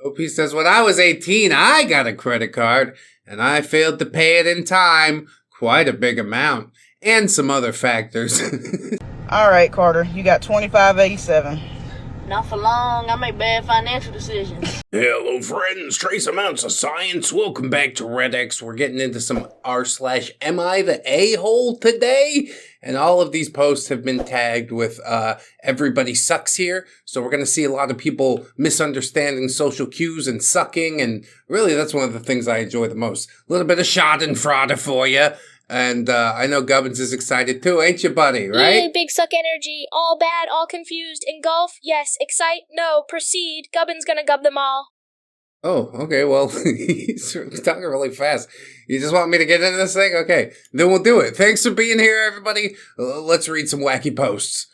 OP says, when I was 18, I got a credit card, and I failed to pay it in time. Quite a big amount. And some other factors. All right, Carter, you got $25.87. Not for long. I make bad financial decisions. Hello, friends. Trace amounts of science. Welcome back to ReddX. We're getting into some r/am I the a-hole today? And all of these posts have been tagged with everybody sucks here. So we're going to see a lot of people misunderstanding social cues and sucking. And really, that's one of the things I enjoy the most. A little bit of schadenfreude for you. And I know Gubbins is excited too, ain't you, buddy, right? Yay, big suck energy. All bad, all confused. Engulf, yes. Excite, no. Proceed. Gubbins gonna gub them all. Oh, okay, well, he's talking really fast. You just want me to get into this thing? Okay, then we'll do it. Thanks for being here, everybody. Let's read some wacky posts.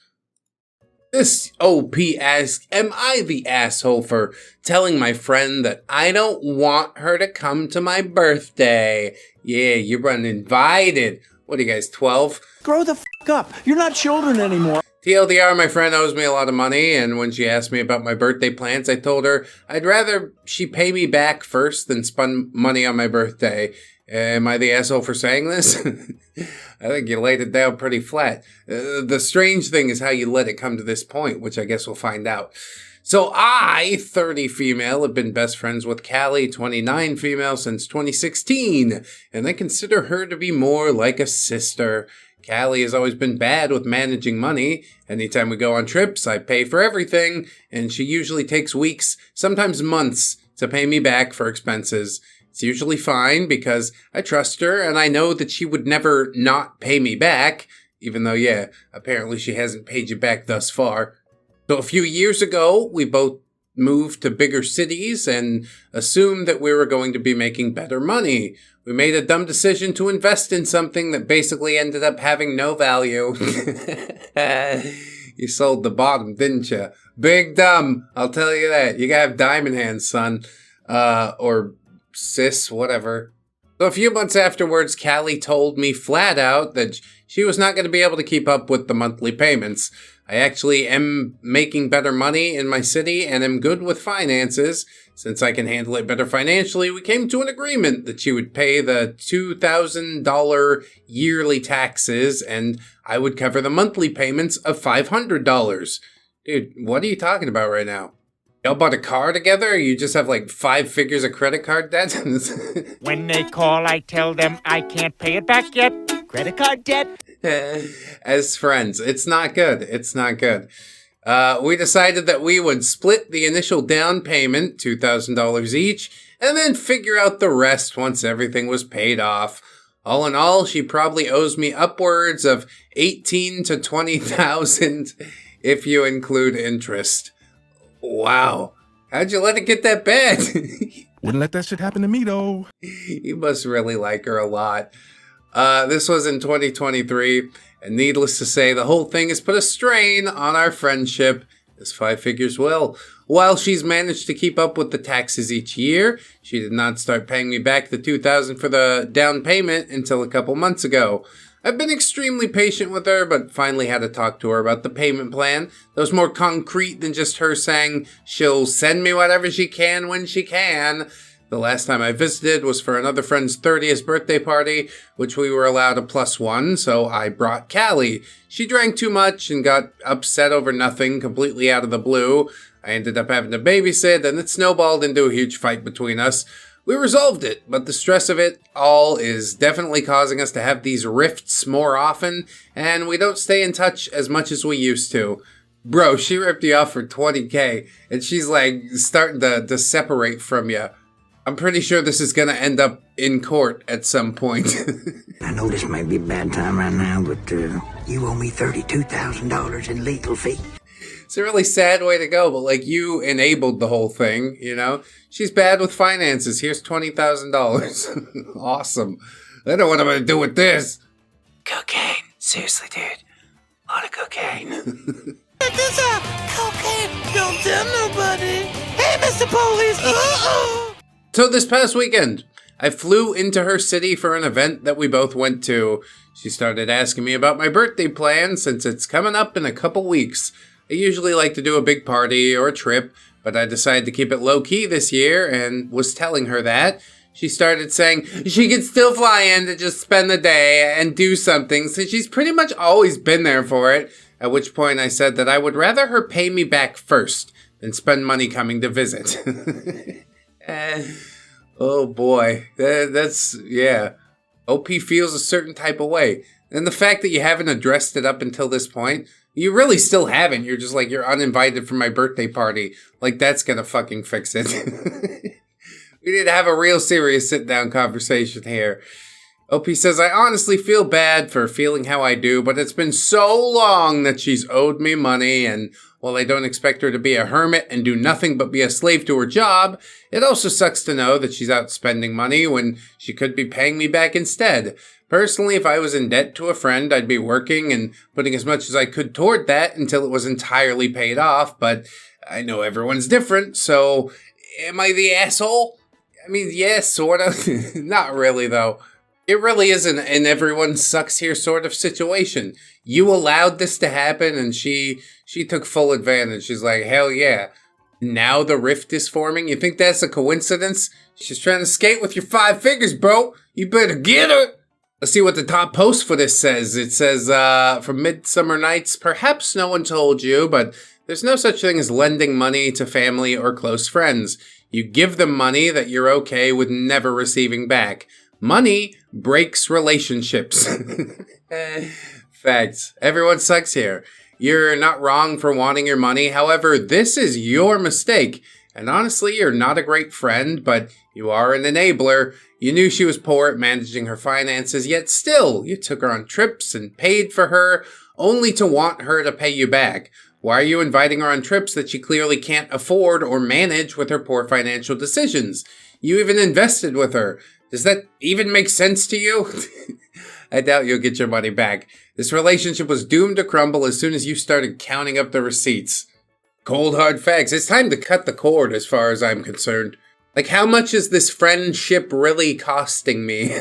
This OP asks, am I the asshole for telling my friend that I don't want her to come to my birthday? Yeah, you're uninvited. What are you guys, 12? Grow the f*** up. You're not children anymore. TLDR, my friend owes me a lot of money, and when she asked me about my birthday plans, I told her I'd rather she pay me back first than spend money on my birthday. Am I the asshole for saying this? I think you laid it down pretty flat. The strange thing is how you let it come to this point, which I guess we'll find out. So I, 30 female, have been best friends with Callie, 29 female, since 2016, and I consider her to be more like a sister. Callie has always been bad with managing money. Anytime we go on trips, I pay for everything, and she usually takes weeks, sometimes months, to pay me back for expenses. It's usually fine because I trust her and I know that she would never not pay me back, even though, yeah, apparently she hasn't paid you back thus far. So a few years ago, we both moved to bigger cities and assumed that we were going to be making better money. We made a dumb decision to invest in something that basically ended up having no value. You sold the bottom, didn't you? Big dumb, I'll tell you that. You gotta have diamond hands, son. Or sis, whatever. So a few months afterwards, Callie told me flat out that she was not going to be able to keep up with the monthly payments. I actually am making better money in my city and am good with finances. Since I can handle it better financially, we came to an agreement that she would pay the $2,000 yearly taxes and I would cover the monthly payments of $500. Dude, what are you talking about right now? Y'all bought a car together, or you just have like 5 figures of credit card debt? When they call, I tell them I can't pay it back yet. Credit card debt. As friends, it's not good. It's not good. We decided that we would split the initial down payment, $2,000 each, and then figure out the rest once everything was paid off. All in all, she probably owes me upwards of $18,000 to $20,000 if you include interest. Wow. How'd you let it get that bad? Wouldn't let that shit happen to me, though. You must really like her a lot. This was in 2023, and needless to say, the whole thing has put a strain on our friendship, as 5 figures will. While she's managed to keep up with the taxes each year, she did not start paying me back the $2,000 for the down payment until a couple months ago. I've been extremely patient with her, but finally had to talk to her about the payment plan that was more concrete than just her saying she'll send me whatever she can when she can. The last time I visited was for another friend's 30th birthday party, which we were allowed a +1, so I brought Callie. She drank too much and got upset over nothing, completely out of the blue. I ended up having to babysit, and it snowballed into a huge fight between us. We resolved it, but the stress of it all is definitely causing us to have these rifts more often, and we don't stay in touch as much as we used to. Bro, she ripped you off for $20K, and she's like starting to separate from you. I'm pretty sure this is going to end up in court at some point. I know this may be a bad time right now, but you owe me $32,000 in legal fees. It's a really sad way to go, but like you enabled the whole thing, you know? She's bad with finances. Here's $20,000. Awesome. I know what I'm going to do with this. Cocaine. Seriously, dude. A lot of cocaine. This cocaine. Don't tell nobody. Hey, Mr. Police. Uh-oh. So this past weekend, I flew into her city for an event that we both went to. She started asking me about my birthday plan since it's coming up in a couple weeks. I usually like to do a big party or a trip, but I decided to keep it low-key this year and was telling her that. She started saying she could still fly in to just spend the day and do something, since she's pretty much always been there for it, at which point I said that I would rather her pay me back first than spend money coming to visit. Oh boy, that's, yeah. OP feels a certain type of way. And the fact that you haven't addressed it up until this point, you really still haven't. You're just like, you're uninvited for my birthday party. Like, that's gonna fucking fix it. We need to have a real serious sit-down conversation here. OP says, I honestly feel bad for feeling how I do, but it's been so long that she's owed me money, and while I don't expect her to be a hermit and do nothing but be a slave to her job, it also sucks to know that she's out spending money when she could be paying me back instead. Personally, if I was in debt to a friend, I'd be working and putting as much as I could toward that until it was entirely paid off, but I know everyone's different, so am I the asshole? I mean, yeah, sort of. Not really, though. It really isn't an everyone sucks here sort of situation. You allowed this to happen, and she took full advantage. She's like, hell yeah. Now the rift is forming? You think that's a coincidence? She's trying to skate with your 5 fingers, bro. You better get her. Let's see what the top post for this says. It says, from Midsummer Nights, perhaps no one told you, but there's no such thing as lending money to family or close friends. You give them money that you're okay with never receiving back. Money breaks relationships. Facts. Everyone sucks here. You're not wrong for wanting your money. However, this is your mistake. And honestly, you're not a great friend, but you are an enabler. You knew she was poor at managing her finances, yet still, you took her on trips and paid for her, only to want her to pay you back. Why are you inviting her on trips that she clearly can't afford or manage with her poor financial decisions? You even invested with her. Does that even make sense to you? I doubt you'll get your money back. This relationship was doomed to crumble as soon as you started counting up the receipts. Cold hard facts. It's time to cut the cord as far as I'm concerned. Like, how much is this friendship really costing me?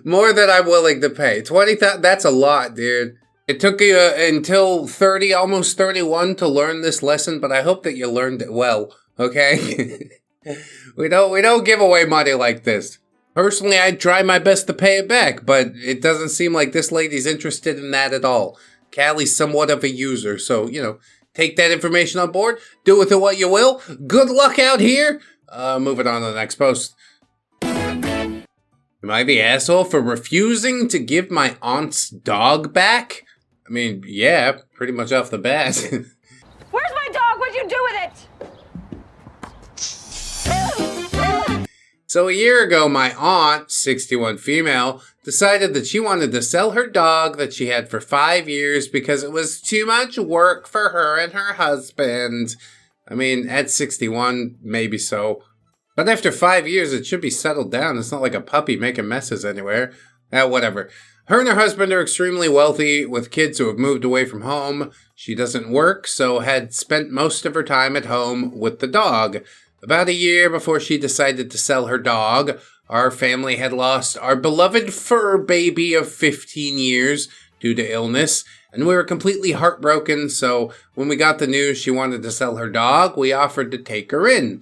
More than I'm willing to pay. $20,000, that's a lot, dude. It took you until 30, almost 31 to learn this lesson, but I hope that you learned it well, okay? We don't give away money like this. Personally, I'd try my best to pay it back, but it doesn't seem like this lady's interested in that at all. Callie's somewhat of a user, so, take that information on board, do with it what you will. Good luck out here. Moving on to the next post. Am I the asshole for refusing to give my aunt's dog back? I mean, yeah, pretty much off the bat. Where's my dog? What'd you do with it? So a year ago, my aunt, 61 female, decided that she wanted to sell her dog that she had for 5 years because it was too much work for her and her husband. I mean, at 61, maybe so. But after 5 years, it should be settled down. It's not like a puppy making messes anywhere. Whatever. Her and her husband are extremely wealthy with kids who have moved away from home. She doesn't work, so had spent most of her time at home with the dog. About a year before she decided to sell her dog, our family had lost our beloved fur baby of 15 years due to illness, and we were completely heartbroken, so when we got the news she wanted to sell her dog, we offered to take her in.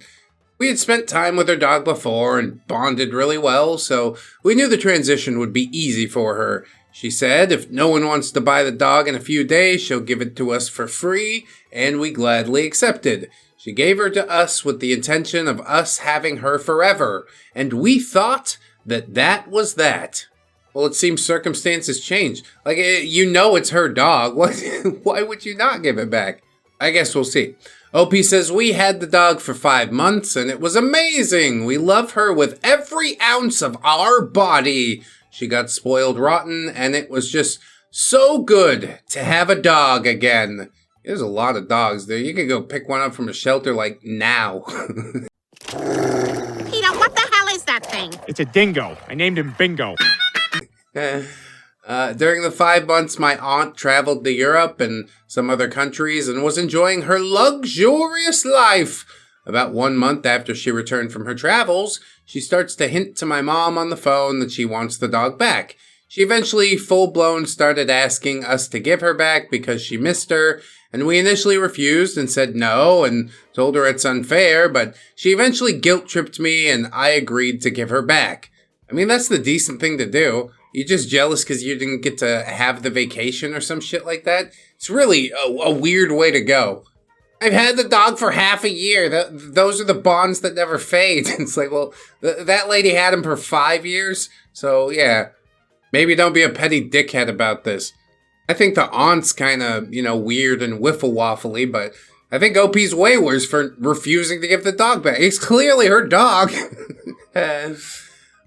We had spent time with her dog before and bonded really well, so we knew the transition would be easy for her. She said if no one wants to buy the dog in a few days, she'll give it to us for free, and we gladly accepted. She gave her to us with the intention of us having her forever, and we thought that that was that. Well, it seems circumstances changed. Like, it's her dog. Why would you not give it back? I guess we'll see. OP says, we had the dog for 5 months, and it was amazing. We love her with every ounce of our body. She got spoiled rotten, and it was just so good to have a dog again. There's a lot of dogs there. You could go pick one up from a shelter, like, now. Peter, what the hell is that thing? It's a dingo. I named him Bingo. During the 5 months, my aunt traveled to Europe and some other countries and was enjoying her luxurious life. About 1 month after she returned from her travels, she starts to hint to my mom on the phone that she wants the dog back. She eventually full-blown started asking us to give her back because she missed her, and we initially refused and said no and told her it's unfair, but she eventually guilt-tripped me and I agreed to give her back. I mean, that's the decent thing to do. You're just jealous because you didn't get to have the vacation or some shit like that? It's really a weird way to go. I've had the dog for half a year. Those are the bonds that never fade. It's like, well, that lady had him for 5 years. So, yeah, maybe don't be a petty dickhead about this. I think the aunt's kind of, weird and wiffle-waffly, but I think OP's way worse for refusing to give the dog back. It's clearly her dog.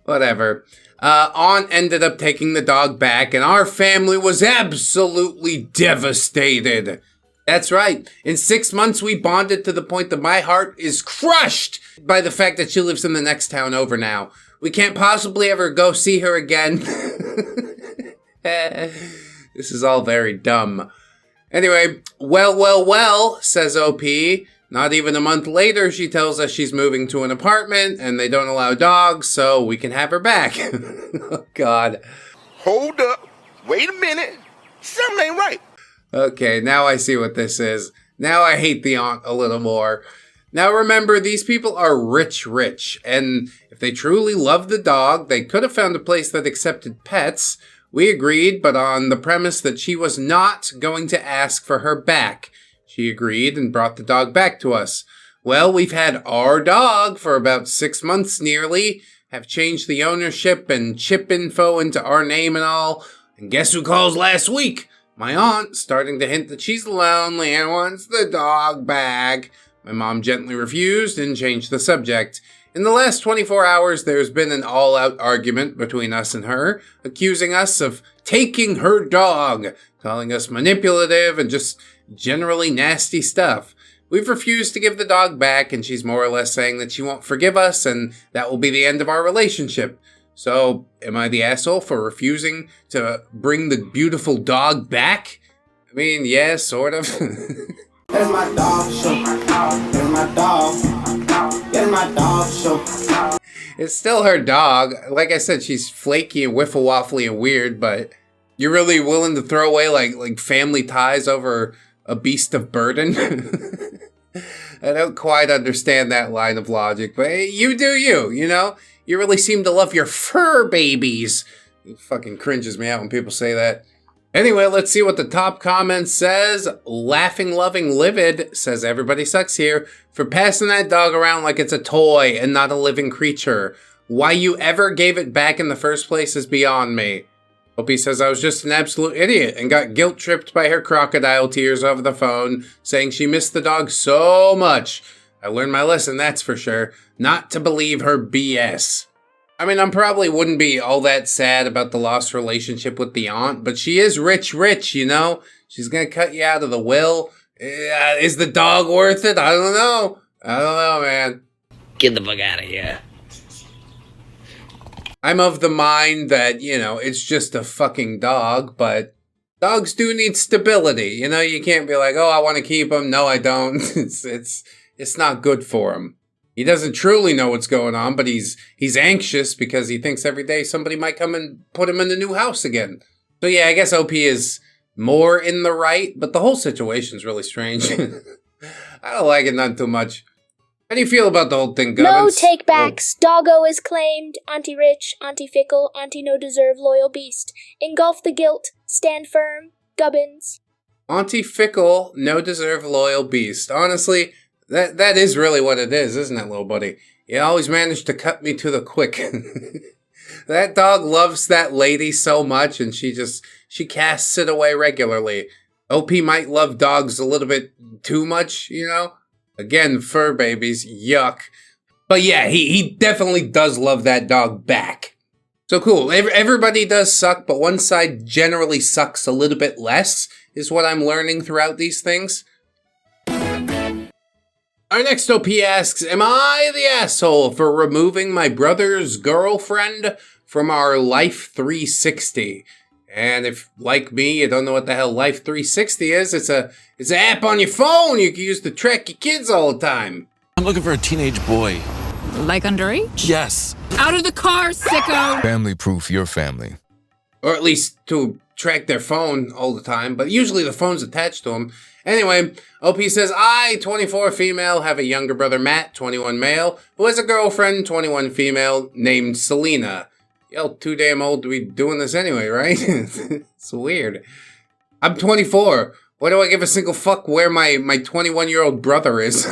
Whatever. Aunt ended up taking the dog back, and our family was absolutely devastated. That's right. In 6 months, we bonded to the point that my heart is crushed by the fact that she lives in the next town over now. We can't possibly ever go see her again. This is all very dumb. Anyway, well, says OP. Not even a month later, she tells us she's moving to an apartment and they don't allow dogs, so we can have her back. Oh, God. Hold up. Wait a minute. Something ain't right. Okay, now I see what this is. Now I hate the aunt a little more. Now remember, these people are rich, and if they truly loved the dog, they could have found a place that accepted pets. We agreed, but on the premise that she was not going to ask for her back. She agreed and brought the dog back to us. Well, we've had our dog for about 6 months nearly, have changed the ownership and chip info into our name and all, and guess who calls last week? My aunt, starting to hint that she's lonely and wants the dog back. My mom gently refused and changed the subject. In the last 24 hours, there's been an all-out argument between us and her, accusing us of taking her dog, calling us manipulative and just generally nasty stuff. We've refused to give the dog back, and she's more or less saying that she won't forgive us, and that will be the end of our relationship. So, am I the asshole for refusing to bring the beautiful dog back? I mean, yeah, sort of. That's my dog show. That's my dog. That's my dog show. It's still her dog. Like I said, she's flaky and wiffle-waffly and weird, but you're really willing to throw away like family ties over a beast of burden? I don't quite understand that line of logic, but hey, you do you, You really seem to love your fur babies. It fucking cringes me out when people say that. Anyway, let's see what the top comment says. Laughing, loving, livid says everybody sucks here for passing that dog around like it's a toy and not a living creature. Why you ever gave it back in the first place is beyond me. Opie says I was just an absolute idiot and got guilt-tripped by her crocodile tears over the phone, saying she missed the dog so much. I learned my lesson, that's for sure. Not to believe her BS. I mean, I probably wouldn't be all that sad about the lost relationship with the aunt, but she is rich, She's gonna cut you out of the will. Is the dog worth it? I don't know, man. Get the fuck out of here. I'm of the mind that, it's just a fucking dog, but dogs do need stability. You can't be like, oh, I want to keep him. No, I don't. It's not good for him. He doesn't truly know what's going on, but he's anxious because he thinks every day somebody might come and put him in the new house again. So yeah, I guess OP is more in the right, but the whole situation's really strange. I don't like it none too much. How do you feel about the whole thing, Gubbins? No take-backs. Doggo is claimed. Anti-rich, anti-fickle, anti-no-deserve, loyal beast. Engulf the guilt. Stand firm. Gubbins. Anti-fickle, no-deserve, loyal beast. Honestly, that is really what it is, isn't it, little buddy? You always manage to cut me to the quick. That dog loves that lady so much, and she casts it away regularly. OP might love dogs a little bit too much, Again, fur babies, yuck. But yeah, he definitely does love that dog back. So cool, everybody does suck, but one side generally sucks a little bit less, is what I'm learning throughout these things. Our next OP asks, am I the asshole for removing my brother's girlfriend from our Life 360? And if, like me, you don't know what the hell Life 360 is, it's an app on your phone you can use to track your kids all the time. I'm looking for a teenage boy. Like underage? Yes. Out of the car, sicko! Family proof your family. Or at least to track their phone all the time, but usually the phone's attached to them. Anyway, OP says, I, 24 female, have a younger brother, Matt, 21 male, who has a girlfriend, 21 female, named Selena. Yo, too damn old to be doing this anyway, right? It's weird. I'm 24. Why do I give a single fuck where my 21-year-old brother is?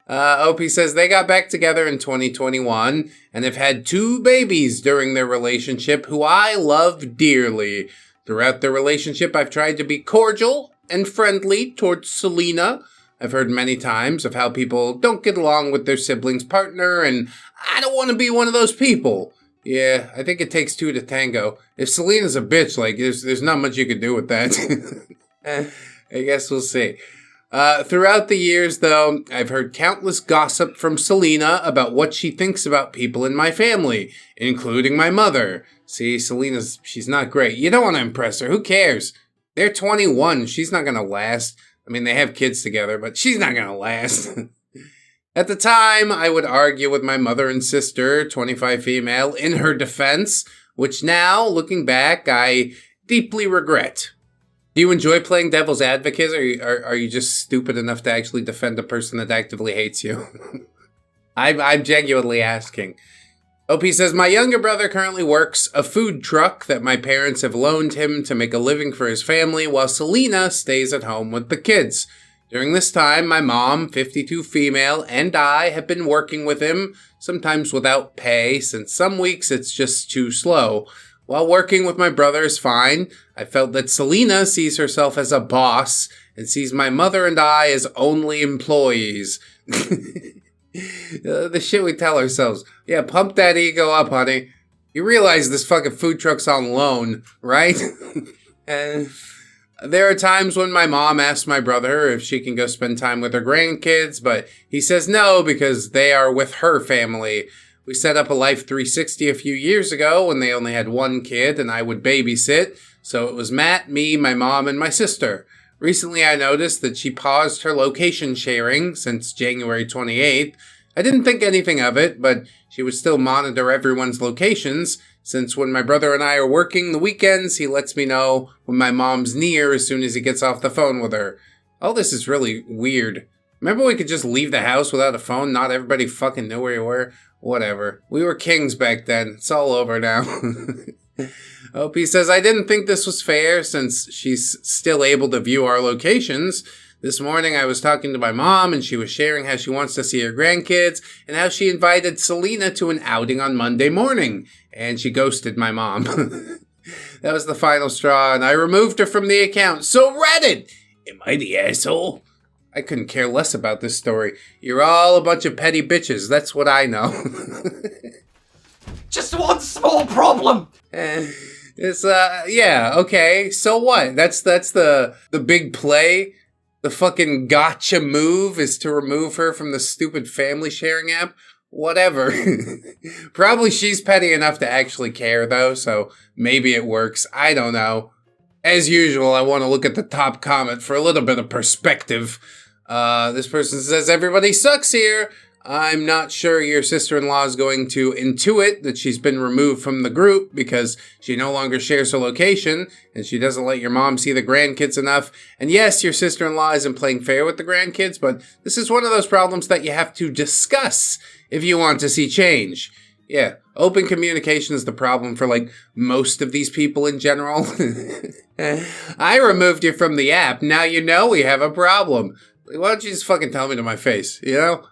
OP says they got back together in 2021 and have had 2 babies during their relationship who I love dearly. Throughout their relationship, I've tried to be cordial and friendly towards Selena. I've heard many times of how people don't get along with their sibling's partner, and I don't want to be one of those people. Yeah, I think it takes 2 to tango. If Selena's a bitch, like, there's not much you can do with that. I guess we'll see. Throughout the years, though, I've heard countless gossip from Selena about what she thinks about people in my family, including my mother. See, she's not great. You don't want to impress her. Who cares? They're 21. She's not going to last. I mean, they have kids together, but she's not going to last. At the time, I would argue with my mother and sister, 25 female, in her defense, which now, looking back, I deeply regret. Do you enjoy playing devil's advocate, or are you just stupid enough to actually defend a person that actively hates you? I'm genuinely asking. OP says, my younger brother currently works a food truck that my parents have loaned him to make a living for his family, while Selena stays at home with the kids. During this time, my mom, 52 female, and I have been working with him, sometimes without pay, since some weeks it's just too slow. While working with my brother is fine, I felt that Selena sees herself as a boss and sees my mother and I as only employees. The shit we tell ourselves. Yeah, pump that ego up, honey. You realize this fucking food truck's on loan, right? And there are times when my mom asks my brother if she can go spend time with her grandkids, but he says no because they are with her family. We set up a Life 360 a few years ago when they only had 1 kid and I would babysit, so it was Matt, me, my mom, and my sister. Recently I noticed that she paused her location sharing since January 28th. I didn't think anything of it, but she would still monitor everyone's locations, since when my brother and I are working the weekends, he lets me know when my mom's near as soon as he gets off the phone with her. All this is really weird. Remember we could just leave the house without a phone? Not everybody fucking knew where you were? Whatever. We were kings back then. It's all over now. OP says, I didn't think this was fair since she's still able to view our locations. This morning I was talking to my mom and she was sharing how she wants to see her grandkids and how she invited Selena to an outing on Monday morning. And she ghosted my mom. That was the final straw and I removed her from the account. So Reddit! Am I the asshole? I couldn't care less about this story. You're all a bunch of petty bitches. That's what I know. Just one small problem. Yeah, okay. So what? That's the big play. The fucking gotcha move is to remove her from the stupid family sharing app. Whatever. Probably she's petty enough to actually care though, so maybe it works. I don't know. As usual, I want to look at the top comment for a little bit of perspective. This person says, everybody sucks here. I'm not sure your sister-in-law is going to intuit that she's been removed from the group because she no longer shares her location and she doesn't let your mom see the grandkids enough. And yes, your sister-in-law isn't playing fair with the grandkids, but this is one of those problems that you have to discuss if you want to see change. Yeah, open communication is the problem for, like, most of these people in general. I removed you from the app. Now you know we have a problem. Why don't you just fucking tell me to my face, you know?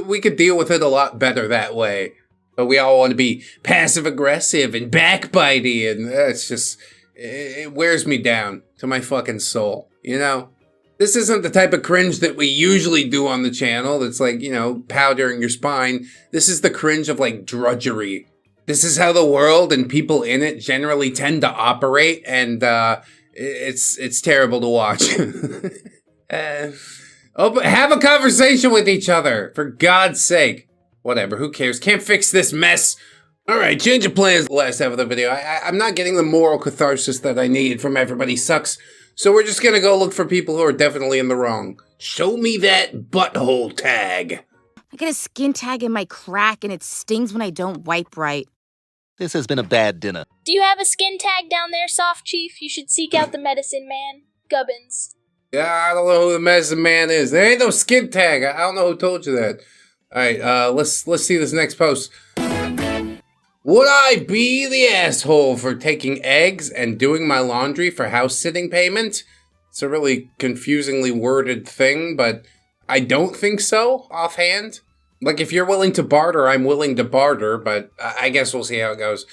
We could deal with it a lot better that way. But we all want to be passive-aggressive and backbitey, and it's just... It wears me down to my fucking soul, you know? This isn't the type of cringe that we usually do on the channel that's like, you know, powdering your spine. This is the cringe of, like, drudgery. This is how the world and people in it generally tend to operate, and it's terrible to watch. Have a conversation with each other, for God's sake. Whatever, who cares? Can't fix this mess. Alright, change of plans. Last half of the video. I'm not getting the moral catharsis that I need from Everybody Sucks, so we're just gonna go look for people who are definitely in the wrong. Show me that butthole tag. I get a skin tag in my crack and it stings when I don't wipe right. This has been a bad dinner. Do you have a skin tag down there, Soft Chief? You should seek out the medicine man, Gubbins. Yeah, I don't know who the medicine man is. There ain't no skin tag. I don't know who told you that. All right, let's see this next post. Would I be the asshole for taking eggs and doing my laundry for house sitting payment? It's a really confusingly worded thing, but I don't think so, offhand. Like, if you're willing to barter, I'm willing to barter, but I guess we'll see how it goes.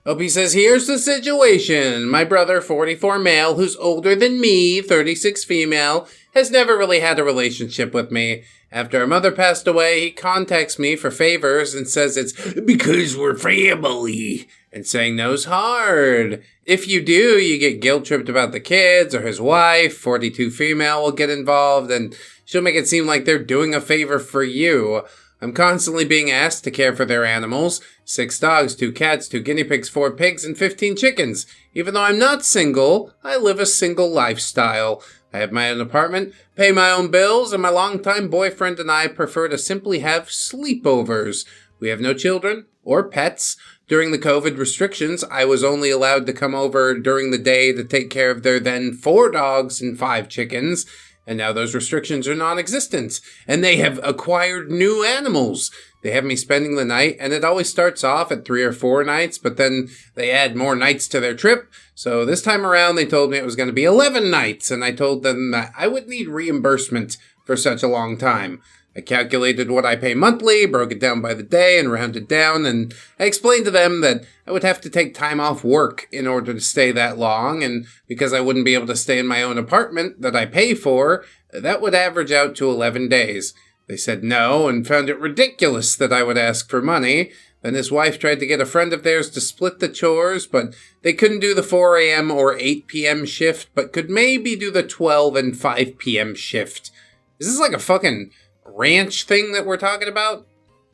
Opie says, here's the situation. My brother, 44 male, who's older than me, 36 female, has never really had a relationship with me. After our mother passed away, he contacts me for favors and says it's because we're family. And saying no's hard. If you do, you get guilt-tripped about the kids or his wife. 42 female will get involved and she'll make it seem like they're doing a favor for you. I'm constantly being asked to care for their animals. 6 dogs, 2 cats, 2 guinea pigs, 4 pigs, and 15 chickens. Even though I'm not single, I live a single lifestyle. I have my own apartment, pay my own bills, and my longtime boyfriend and I prefer to simply have sleepovers. We have no children or pets. During the COVID restrictions, I was only allowed to come over during the day to take care of their then 4 dogs and 5 chickens. And now those restrictions are non-existent, and they have acquired new animals. They have me spending the night, and it always starts off at 3 or 4 nights, but then they add more nights to their trip. So this time around, they told me it was going to be 11 nights, and I told them that I would need reimbursement for such a long time. I calculated what I pay monthly, broke it down by the day, and rounded down, and I explained to them that I would have to take time off work in order to stay that long, and because I wouldn't be able to stay in my own apartment that I pay for, that would average out to 11 days. They said no, and found it ridiculous that I would ask for money. Then his wife tried to get a friend of theirs to split the chores, but they couldn't do the 4 a.m. or 8 p.m. shift, but could maybe do the 12 and 5 p.m. shift. Is this like a fucking ranch thing that we're talking about?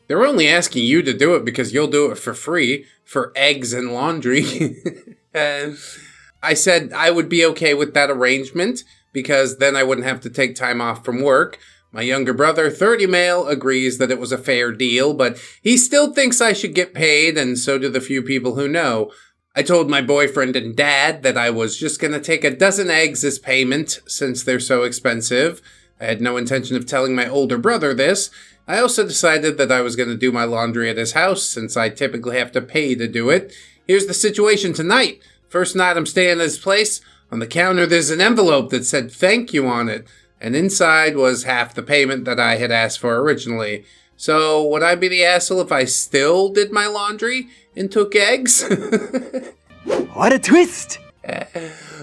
They're only asking you to do it because you'll do it for free for eggs and laundry. And I said I would be okay with that arrangement because then I wouldn't have to take time off from work. My younger brother, 30 male, agrees that it was a fair deal, but he still thinks I should get paid, and so do the few people who know. I told my boyfriend and dad that I was just going to take a dozen eggs as payment since they're so expensive. I had no intention of telling my older brother this. I also decided that I was going to do my laundry at his house since I typically have to pay to do it. Here's the situation tonight. First night I'm staying at his place. On the counter there's an envelope that said thank you on it, and inside was half the payment that I had asked for originally. So would I be the asshole if I still did my laundry and took eggs? What a twist!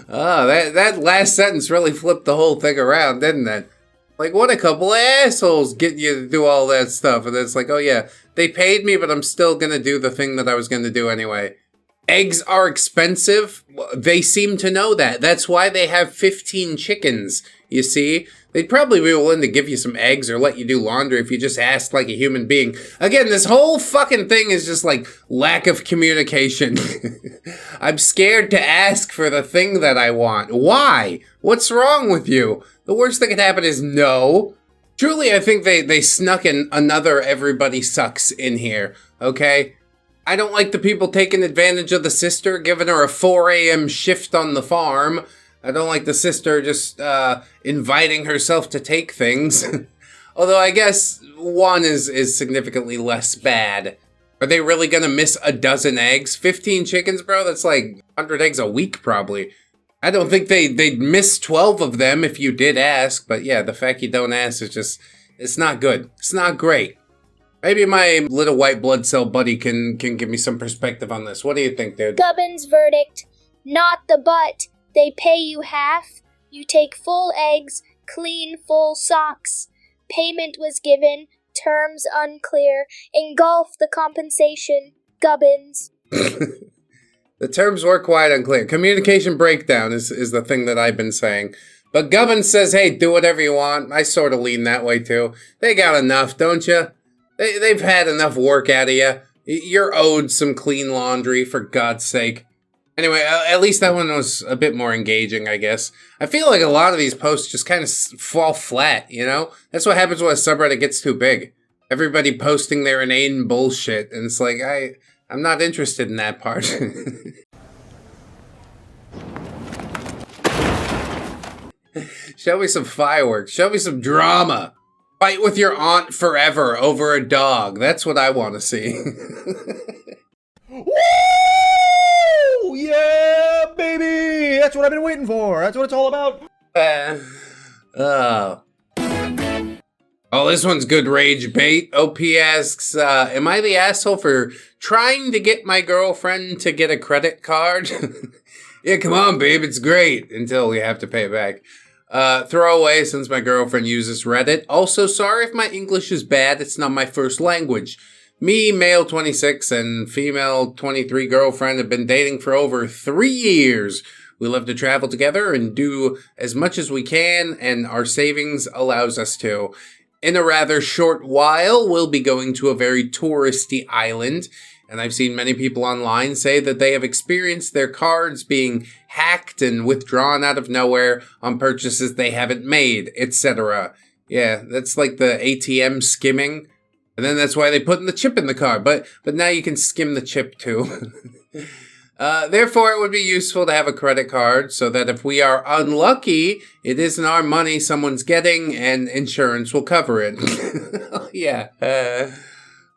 Oh, that last sentence really flipped the whole thing around, didn't it? Like, what a couple of assholes getting you to do all that stuff. And it's like, oh yeah, they paid me, but I'm still going to do the thing that I was going to do anyway. Eggs are expensive. They seem to know that. That's why they have 15 chickens, you see? They'd probably be willing to give you some eggs or let you do laundry if you just asked like a human being. Again, this whole fucking thing is just like lack of communication. I'm scared to ask for the thing that I want. Why? What's wrong with you? The worst that could happen is no. Truly, I think they snuck in another everybody sucks in here, okay? I don't like the people taking advantage of the sister, giving her a 4 a.m. shift on the farm. I don't like the sister just inviting herself to take things. Although I guess one is significantly less bad. Are they really gonna miss a dozen eggs? 15 chickens, bro? That's like 100 eggs a week, probably. I don't think they'd miss 12 of them if you did ask. But yeah, the fact you don't ask is just, it's not good. It's not great. Maybe my little white blood cell buddy can give me some perspective on this. What do you think, dude? Gubbins' verdict. Not the butt. They pay you half. You take full eggs, clean full socks. Payment was given. Terms unclear. Engulf the compensation. Gubbins. The terms were quite unclear. Communication breakdown is the thing that I've been saying. But Gubbins says, hey, do whatever you want. I sort of lean that way, too. They got enough, don't you? They've had enough work out of you. You're owed some clean laundry, for God's sake. Anyway, at least that one was a bit more engaging, I guess. I feel like a lot of these posts just kind of fall flat, you know? That's what happens when a subreddit gets too big. Everybody posting their inane bullshit, and it's like, I I'm not interested in that part. Show me some fireworks. Show me some drama. Fight with your aunt forever over a dog. That's what I want to see. Woo! Yeah, baby! That's what I've been waiting for. That's what it's all about. Oh, this one's good rage bait. OP asks, am I the asshole for trying to get my girlfriend to get a credit card? Yeah, come on, babe. It's great. Until we have to pay it back. Throwaway since my girlfriend uses Reddit. Also, sorry if my English is bad. It's not my first language. Me, male 26 and female 23 girlfriend have been dating for over 3 years. We love to travel together and do as much as we can, and our savings allows us to. In a rather short while, we'll be going to a very touristy island, and I've seen many people online say that they have experienced their cards being hacked and withdrawn out of nowhere on purchases they haven't made, etc. Yeah, that's like the ATM skimming. And then that's why they put in the chip in the card, but now you can skim the chip too. Therefore, it would be useful to have a credit card so that if we are unlucky, it isn't our money someone's getting and insurance will cover it. Yeah.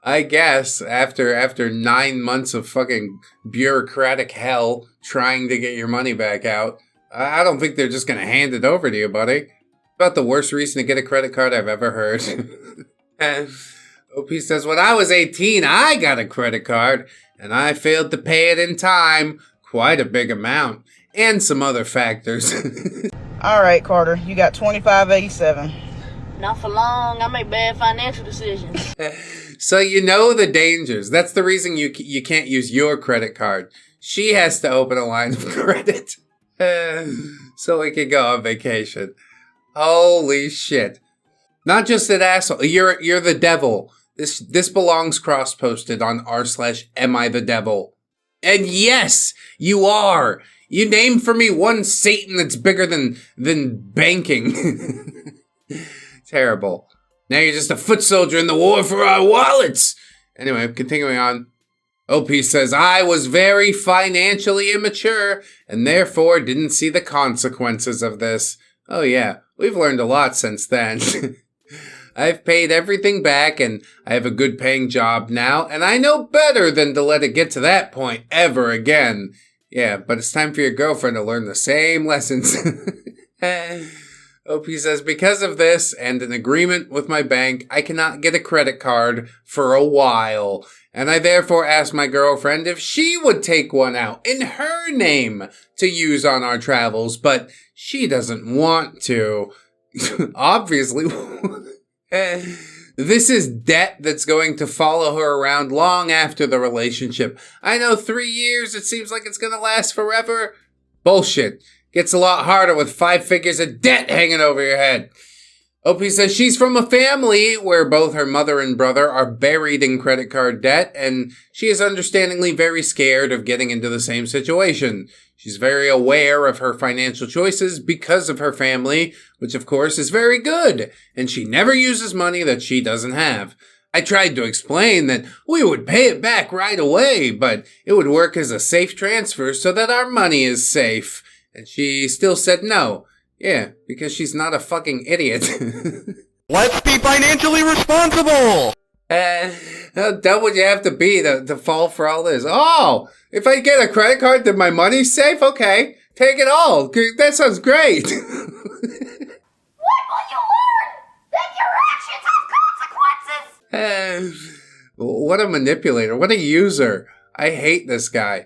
I guess after 9 months of fucking bureaucratic hell trying to get your money back out, I don't think they're just going to hand it over to you, buddy. About the worst reason to get a credit card I've ever heard. OP says, when I was 18, I got a credit card, and I failed to pay it in time. Quite a big amount. And some other factors. All right, Carter, you got $25.87. Not for long. I make bad financial decisions. So you know the dangers. That's the reason you can't use your credit card. She has to open a line of credit. So we can go on vacation. Holy shit. Not just an asshole. You're the devil. This belongs cross-posted on r/amIthedevil. And yes, you are. You named for me one Satan that's bigger than banking. Terrible. Now you're just a foot soldier in the war for our wallets. Anyway, continuing on. OP says, I was very financially immature and therefore didn't see the consequences of this. Oh yeah, we've learned a lot since then. I've paid everything back and I have a good paying job now, and I know better than to let it get to that point ever again. Yeah, but it's time for your girlfriend to learn the same lessons. OP says, because of this and an agreement with my bank, I cannot get a credit card for a while. And I therefore asked my girlfriend if she would take one out in her name to use on our travels, but she doesn't want to. Obviously. This is debt that's going to follow her around long after the relationship. I know 3 years, it seems like it's going to last forever. Bullshit. Gets a lot harder with 5 figures of debt hanging over your head. OP says she's from a family where both her mother and brother are buried in credit card debt, and she is understandingly very scared of getting into the same situation. She's very aware of her financial choices because of her family, which of course is very good, and she never uses money that she doesn't have. I tried to explain that we would pay it back right away, but it would work as a safe transfer so that our money is safe. And she still said no. Yeah, because she's not a fucking idiot. Let's be financially responsible! How dumb would you have to be to fall for all this? Oh, if I get a credit card, then my money's safe? Okay, take it all. That sounds great. What will you learn? That your actions have consequences! What a manipulator. What a user. I hate this guy.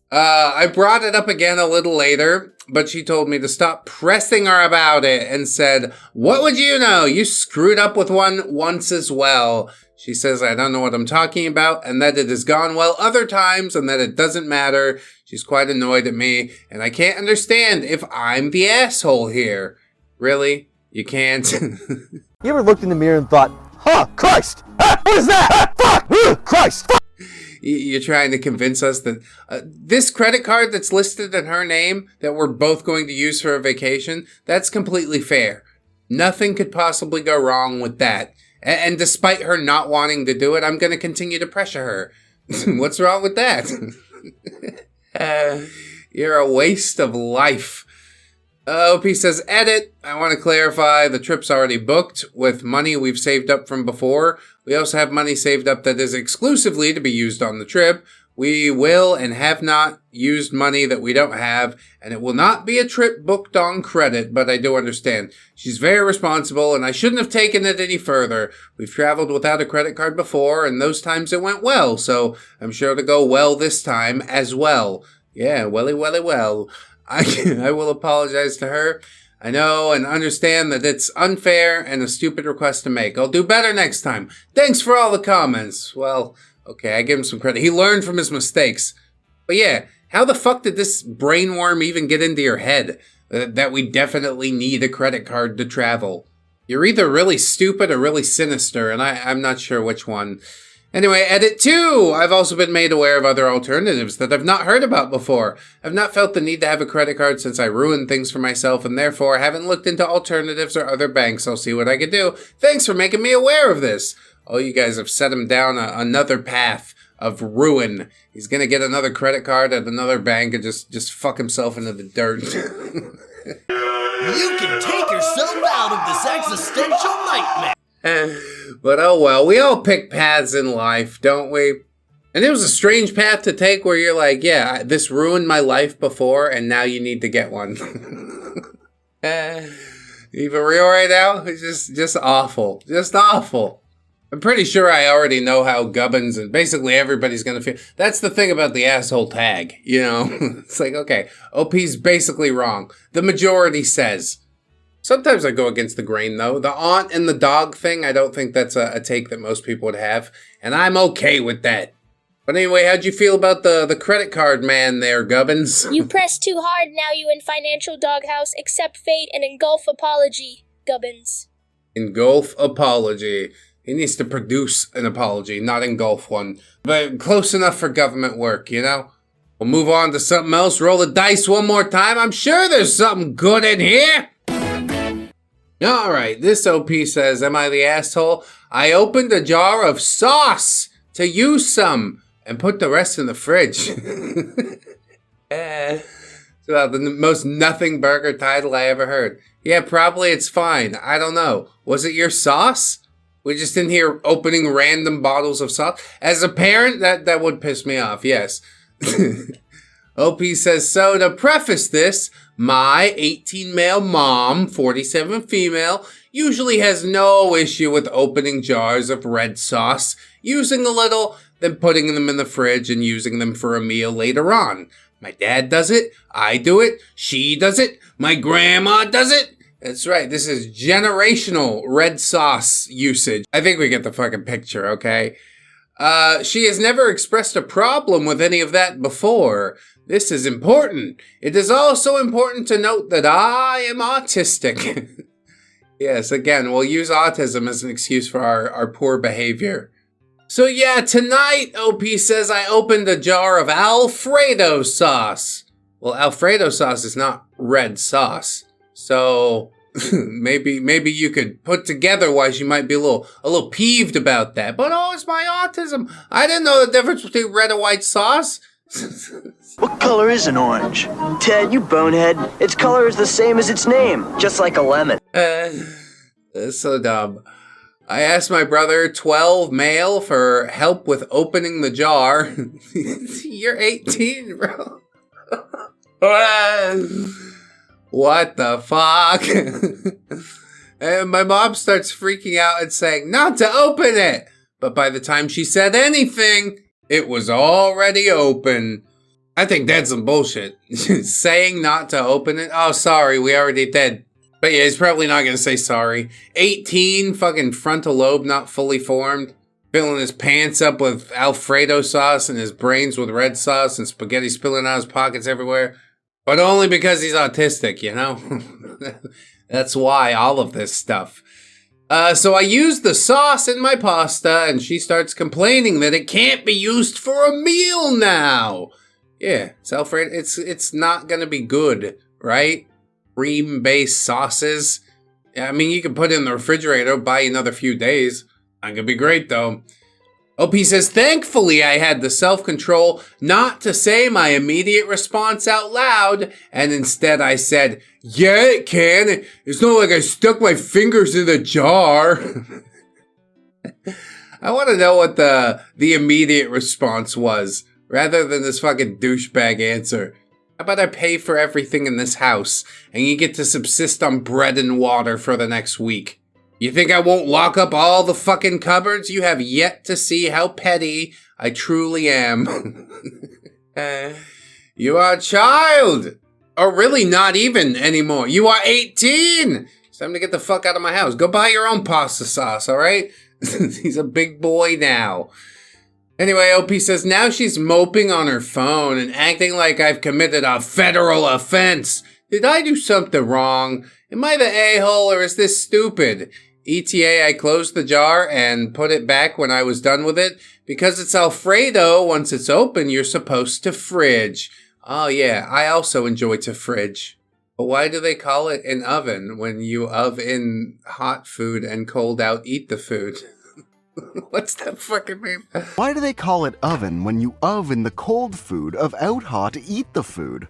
I brought it up again a little later, but she told me to stop pressing her about it and said, what would you know? You screwed up with one once as well. She says I don't know what I'm talking about and that it has gone well other times and that it doesn't matter. She's quite annoyed at me and I can't understand if I'm the asshole here. Really? You can't? You ever looked in the mirror and thought, huh, Christ! Ah, what is that? Ah, fuck! Christ! Fuck! You're trying to convince us that this credit card that's listed in her name that we're both going to use for a vacation, that's completely fair. Nothing could possibly go wrong with that. And despite her not wanting to do it, I'm going to continue to pressure her. What's wrong with that? You're a waste of life. OP says, edit. I want to clarify the trip's already booked with money we've saved up from before. We also have money saved up that is exclusively to be used on the trip. We will and have not used money that we don't have, and it will not be a trip booked on credit, but I do understand. She's very responsible, and I shouldn't have taken it any further. We've traveled without a credit card before, and those times it went well, so I'm sure to go well this time as well. Yeah, welly, well. I will apologize to her. I know and understand that it's unfair and a stupid request to make. I'll do better next time. Thanks for all the comments. Well, okay, I give him some credit. He learned from his mistakes. But yeah, how the fuck did this brainworm even get into your head? That we definitely need a credit card to travel. You're either really stupid or really sinister, and I'm not sure which one. Anyway, edit 2! I've also been made aware of other alternatives that I've not heard about before. I've not felt the need to have a credit card since I ruined things for myself, and therefore haven't looked into alternatives or other banks. I'll see what I can do. Thanks for making me aware of this. Oh, you guys have set him down another path of ruin. He's gonna get another credit card at another bank and just fuck himself into the dirt. You can take yourself out of this existential nightmare. But oh well, we all pick paths in life, don't we? And it was a strange path to take where you're like, yeah, this ruined my life before and now you need to get one. Even real right now? It's just awful. Just awful. I'm pretty sure I already know how Gubbins and basically everybody's gonna feel. That's the thing about the asshole tag, you know? It's like, okay, OP's basically wrong. The majority says. Sometimes I go against the grain, though. The aunt and the dog thing, I don't think that's a take that most people would have. And I'm okay with that. But anyway, how'd you feel about the credit card man there, Gubbins? You pressed too hard, now you in financial doghouse. Accept fate and engulf apology, Gubbins. Engulf apology. He needs to produce an apology, not engulf one. But close enough for government work, you know? We'll move on to something else. Roll the dice one more time. I'm sure there's something good in here. Alright, this OP says, am I the asshole? I opened a jar of sauce to use some and put the rest in the fridge. It's about the most nothing burger title I ever heard. Yeah, probably it's fine. I don't know. Was it your sauce? We just didn't hear opening random bottles of sauce. As a parent, that would piss me off, yes. OP says, so to preface this, my 18 male mom, 47 female, usually has no issue with opening jars of red sauce, using a little, then putting them in the fridge and using them for a meal later on. My dad does it, I do it, she does it, my grandma does it. That's right, this is generational red sauce usage. I think we get the fucking picture, okay? She has never expressed a problem with any of that before. This is important. It is also important to note that I am autistic. Yes, again, we'll use autism as an excuse for our poor behavior. So yeah, tonight, OP says I opened a jar of Alfredo sauce. Well, Alfredo sauce is not red sauce. So maybe you could put together why she might be a little peeved about that. But oh, it's my autism. I didn't know the difference between red and white sauce. What color is an orange? Ted, you bonehead. Its color is the same as its name, just like a lemon. That's so dumb. I asked my brother, 12 male, for help with opening the jar. You're 18, bro. What the fuck? And my mom starts freaking out and saying, not to open it. But by the time she said anything, it was already open. I think that's some bullshit. Saying not to open it? Oh, sorry, we already did. But yeah, he's probably not gonna say sorry. 18, fucking frontal lobe not fully formed. Filling his pants up with Alfredo sauce and his brains with red sauce and spaghetti spilling out his pockets everywhere. But only because he's autistic, you know? That's why all of this stuff. So I used the sauce in my pasta and she starts complaining that it can't be used for a meal now. Yeah, it's Alfredo. It's not gonna be good, right? Cream-based sauces. Yeah, I mean, you can put it in the refrigerator, buy another few days. Not gonna be great, though. OP says, thankfully I had the self-control not to say my immediate response out loud, and instead I said, yeah, it can. It's not like I stuck my fingers in the jar. I want to know what the immediate response was, rather than this fucking douchebag answer. How about I pay for everything in this house, and you get to subsist on bread and water for the next week? You think I won't lock up all the fucking cupboards? You have yet to see how petty I truly am. You are a child! Or really not even anymore. You are 18! It's time to get the fuck out of my house. Go buy your own pasta sauce, alright? He's a big boy now. Anyway, OP says, now she's moping on her phone and acting like I've committed a federal offense. Did I do something wrong? Am I the a-hole or is this stupid? ETA, I closed the jar and put it back when I was done with it. Because it's Alfredo, once it's open, you're supposed to fridge. Oh yeah, I also enjoy to fridge. But why do they call it an oven when you oven hot food and cold out eat the food? What's that fucking mean? Why do they call it oven when you oven the cold food of out hot eat the food?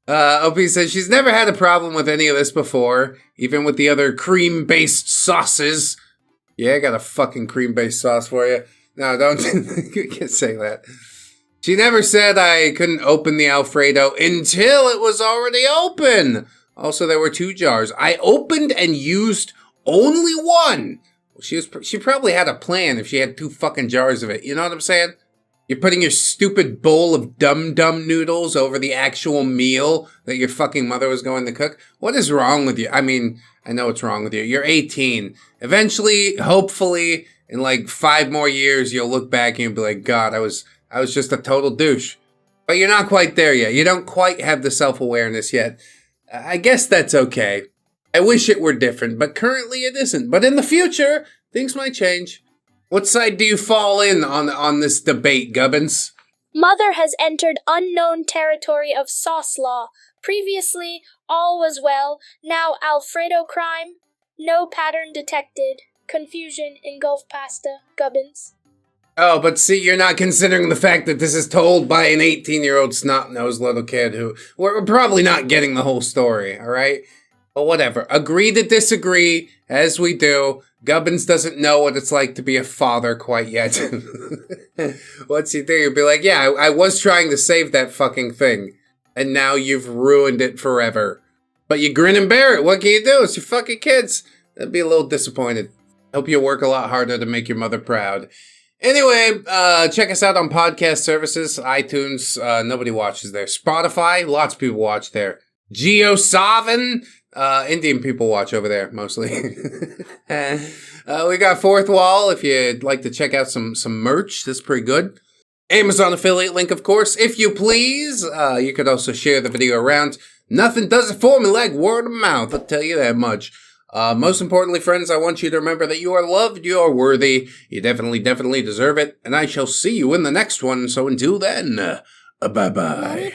OP says she's never had a problem with any of this before, even with the other cream-based sauces. Yeah, I got a fucking cream-based sauce for you. No, don't. You can't say that. She never said I couldn't open the Alfredo until it was already open. Also, there were 2 jars. I opened and used only one. She probably had a plan if she had 2 fucking jars of it. You know what I'm saying? You're putting your stupid bowl of dum-dum noodles over the actual meal that your fucking mother was going to cook. What is wrong with you? I mean, I know what's wrong with you. You're 18. Eventually, hopefully, in like 5 more years, you'll look back and you'll be like, God, I was just a total douche. But you're not quite there yet. You don't quite have the self-awareness yet. I guess that's okay. I wish it were different, but currently it isn't. But in the future, things might change. What side do you fall in on this debate, Gubbins? Mother has entered unknown territory of sauce law. Previously, all was well. Now Alfredo crime. No pattern detected. Confusion engulf pasta. Gubbins. Oh, but see, you're not considering the fact that this is told by an 18-year-old snot-nosed little kid who... We're probably not getting the whole story, alright? But whatever. Agree to disagree, as we do. Gubbins doesn't know what it's like to be a father quite yet. What's he think? He'll be like, yeah, I was trying to save that fucking thing. And now you've ruined it forever. But you grin and bear it. What can you do? It's your fucking kids. I'd be a little disappointed. Hope you work a lot harder to make your mother proud. Anyway, check us out on podcast services. iTunes, nobody watches there. Spotify, lots of people watch there. GeoSavin, Indian people watch over there, mostly. We got Fourth Wall, if you'd like to check out some merch. That's pretty good. Amazon affiliate link, of course, if you please. You could also share the video around. Nothing does it for me like word of mouth, I'll tell you that much. Most importantly, friends, I want you to remember that you are loved, you are worthy, you definitely deserve it, and I shall see you in the next one. So until then, bye-bye.